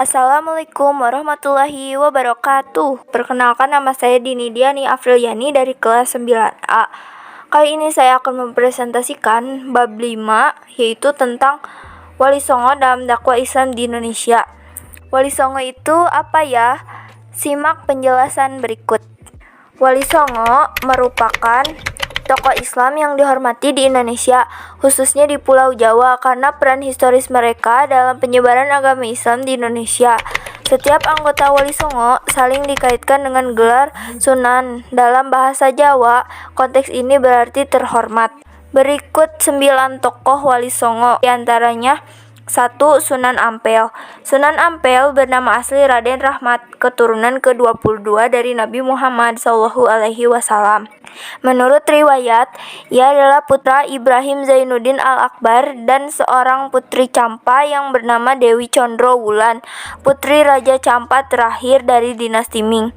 Assalamualaikum warahmatullahi wabarakatuh. Perkenalkan, nama saya Dini Diani Afriliani dari kelas 9A. Kali ini saya akan mempresentasikan bab 5, yaitu tentang Wali Songo dalam dakwah Islam di Indonesia. Wali Songo itu apa ya? Simak penjelasan berikut. Wali Songo merupakan tokoh Islam yang dihormati di Indonesia, khususnya di Pulau Jawa, karena peran historis mereka dalam penyebaran agama Islam di Indonesia. Setiap anggota Wali Songo saling dikaitkan dengan gelar Sunan. Dalam bahasa Jawa, konteks ini berarti terhormat. Berikut 9 tokoh Wali Songo, diantaranya 1. Sunan Ampel. Sunan Ampel bernama asli Raden Rahmat, keturunan ke-22 dari Nabi Muhammad SAW. Menurut riwayat, ia adalah putra Ibrahim Zainuddin Al-Akbar dan seorang putri Campa yang bernama Dewi Condro Wulan, putri Raja Campa terakhir dari dinasti Ming.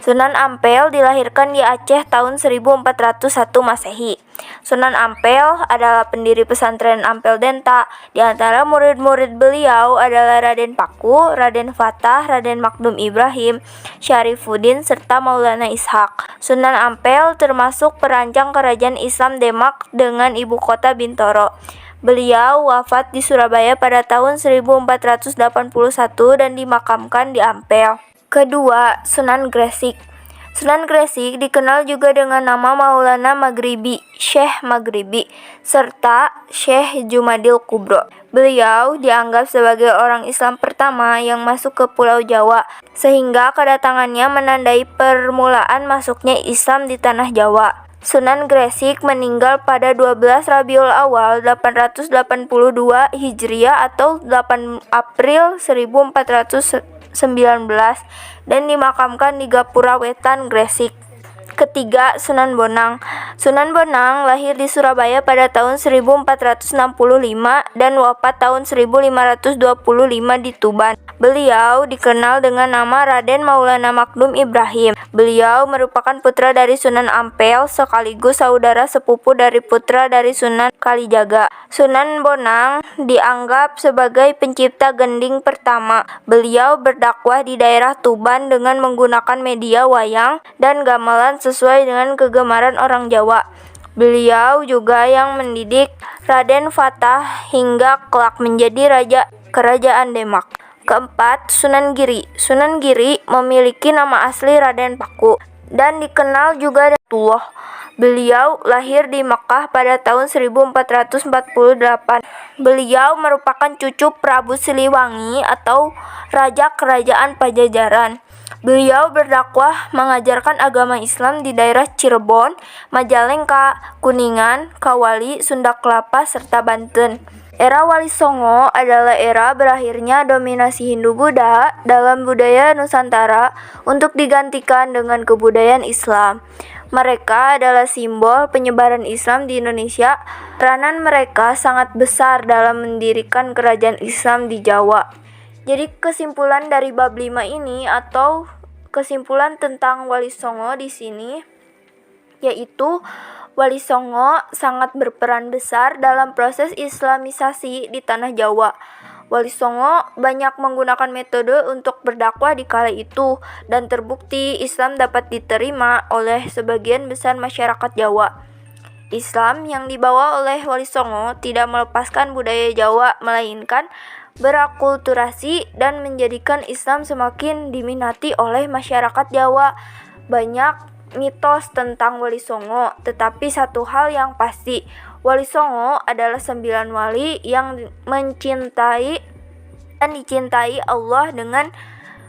Sunan Ampel dilahirkan di Aceh tahun 1401 Masehi. Sunan Ampel adalah pendiri pesantren Ampel Denta. Di antara murid-murid beliau adalah Raden Paku, Raden Fatah, Raden Makdum Ibrahim, Syarifuddin, serta Maulana Ishaq. Sunan Ampel termasuk perancang kerajaan Islam Demak dengan ibu kota Bintoro. Beliau wafat di Surabaya pada tahun 1481 dan dimakamkan di Ampel. Kedua, Sunan Gresik. Sunan Gresik dikenal juga dengan nama Maulana Maghribi, Syekh Maghribi, serta Syekh Jumadil Kubro. Beliau dianggap sebagai orang Islam pertama yang masuk ke Pulau Jawa, sehingga kedatangannya menandai permulaan masuknya Islam di tanah Jawa. Sunan Gresik meninggal pada 12 Rabiul Awal 882 Hijriah atau 8 April 1419 dan dimakamkan di Gapura Wetan, Gresik. Ketiga, Sunan Bonang. Sunan Bonang lahir di Surabaya pada tahun 1465 dan wafat tahun 1525 di Tuban. Beliau dikenal dengan nama Raden Maulana Makdum Ibrahim. Beliau merupakan putra dari Sunan Ampel sekaligus saudara sepupu dari putra dari Sunan Kalijaga. Sunan Bonang dianggap sebagai pencipta gending pertama. Beliau berdakwah di daerah Tuban dengan menggunakan media wayang dan gamelan sesuai dengan kegemaran orang Jawa. Beliau juga yang mendidik Raden Fatah hingga kelak menjadi raja kerajaan Demak. Keempat, Sunan Giri. Sunan Giri memiliki nama asli Raden Paku dan dikenal juga dengan Tullah. Beliau lahir di Mekah pada tahun 1448. Beliau merupakan cucu Prabu Siliwangi atau Raja Kerajaan Pajajaran. Beliau berdakwah mengajarkan agama Islam di daerah Cirebon, Majalengka, Kuningan, Kawali, Sunda Kelapa, serta Banten. Era Wali Songo adalah era berakhirnya dominasi Hindu-Buddha dalam budaya Nusantara untuk digantikan dengan kebudayaan Islam. Mereka adalah simbol penyebaran Islam di Indonesia. Peranan mereka sangat besar dalam mendirikan kerajaan Islam di Jawa. Jadi kesimpulan dari bab 5 ini atau kesimpulan tentang Wali Songo di sini yaitu Wali Songo sangat berperan besar dalam proses Islamisasi di tanah Jawa. Wali Songo banyak menggunakan metode untuk berdakwah di kala itu dan terbukti Islam dapat diterima oleh sebagian besar masyarakat Jawa. Islam yang dibawa oleh Wali Songo tidak melepaskan budaya Jawa melainkan berakulturasi dan menjadikan Islam semakin diminati oleh masyarakat Jawa. Banyak mitos tentang Wali Songo, tetapi satu hal yang pasti, Wali Songo adalah 9 wali yang mencintai dan dicintai Allah dengan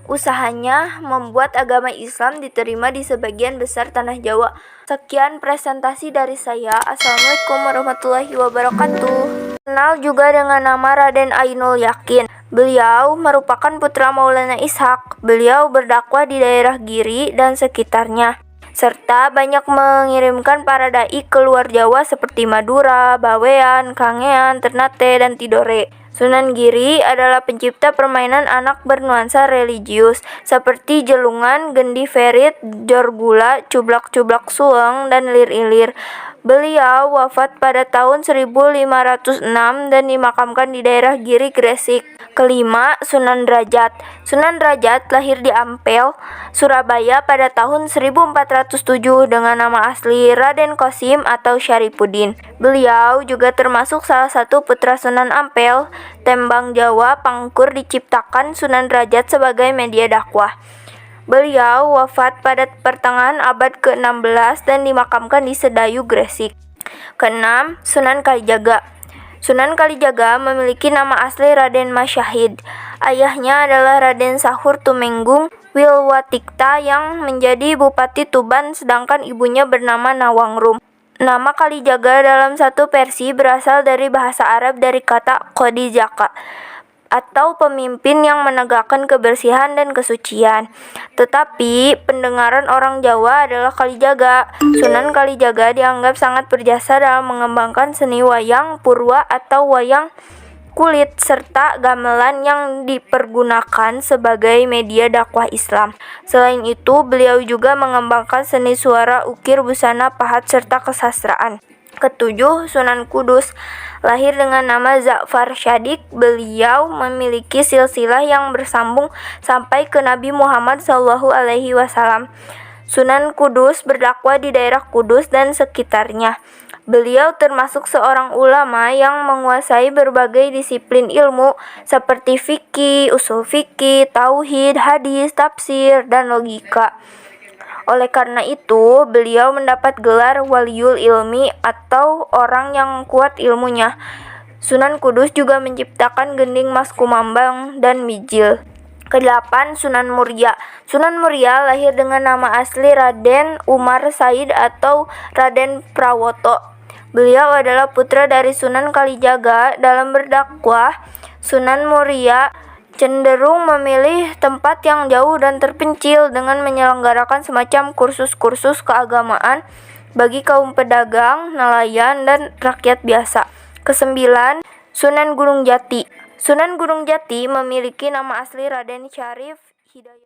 usahanya membuat agama Islam diterima di sebagian besar tanah Jawa. Sekian presentasi dari saya. Assalamualaikum warahmatullahi wabarakatuh. Kenal juga dengan nama Raden Ainul Yakin. Beliau merupakan putra Maulana Ishaq. Beliau berdakwah di daerah Giri dan sekitarnya, serta banyak mengirimkan para dai ke luar Jawa seperti Madura, Bawean, Kangean, Ternate, dan Tidore. Sunan Giri adalah pencipta permainan anak bernuansa religius seperti jelungan, gendi ferit, jor gula, cublak-cublak sueng, dan lir-ilir. Beliau wafat pada tahun 1506 dan dimakamkan di daerah Giri, Gresik. Kelima, Sunan Derajat. Sunan Derajat lahir di Ampel, Surabaya pada tahun 1407 dengan nama asli Raden Qasim atau Syarifuddin. Beliau juga termasuk salah satu putra Sunan Ampel. Tembang Jawa Pangkur diciptakan Sunan Derajat sebagai media dakwah. Beliau wafat pada pertengahan abad ke-16 dan dimakamkan di Sedayu, Gresik. Keenam, Sunan Kalijaga. Sunan Kalijaga memiliki nama asli Raden Masyahid. Ayahnya adalah Raden Sahur Tumenggung Wilwatikta yang menjadi Bupati Tuban, sedangkan ibunya bernama Nawangrum. Nama Kalijaga dalam satu versi berasal dari bahasa Arab dari kata Qadijaka, atau pemimpin yang menegakkan kebersihan dan kesucian. Tetapi pendengaran orang Jawa adalah Kalijaga. Sunan Kalijaga dianggap sangat berjasa dalam mengembangkan seni wayang purwa atau wayang kulit serta gamelan yang dipergunakan sebagai media dakwah Islam. Selain itu, beliau juga mengembangkan seni suara, ukir, busana, pahat, serta kesastraan. Ketujuh, Sunan Kudus. Lahir dengan nama Ja'far Shadiq, beliau memiliki silsilah yang bersambung sampai ke Nabi Muhammad SAW. Sunan Kudus berdakwah di daerah Kudus dan sekitarnya. Beliau termasuk seorang ulama yang menguasai berbagai disiplin ilmu seperti fikih, usul fikih, tauhid, hadis, tafsir, dan logika. Oleh karena itu, beliau mendapat gelar Waliul Ilmi atau orang yang kuat ilmunya. Sunan Kudus juga menciptakan gending Mas Kumambang dan Mijil. Kedelapan, Sunan Muria. Sunan Muria lahir dengan nama asli Raden Umar Said atau Raden Prawoto. Beliau adalah putra dari Sunan Kalijaga. Dalam berdakwah, Sunan Muria cenderung memilih tempat yang jauh dan terpencil dengan menyelenggarakan semacam kursus-kursus keagamaan bagi kaum pedagang, nelayan, dan rakyat biasa. Kesembilan, Sunan Gunung Jati. Sunan Gunung Jati memiliki nama asli Raden Syarif Hidayat.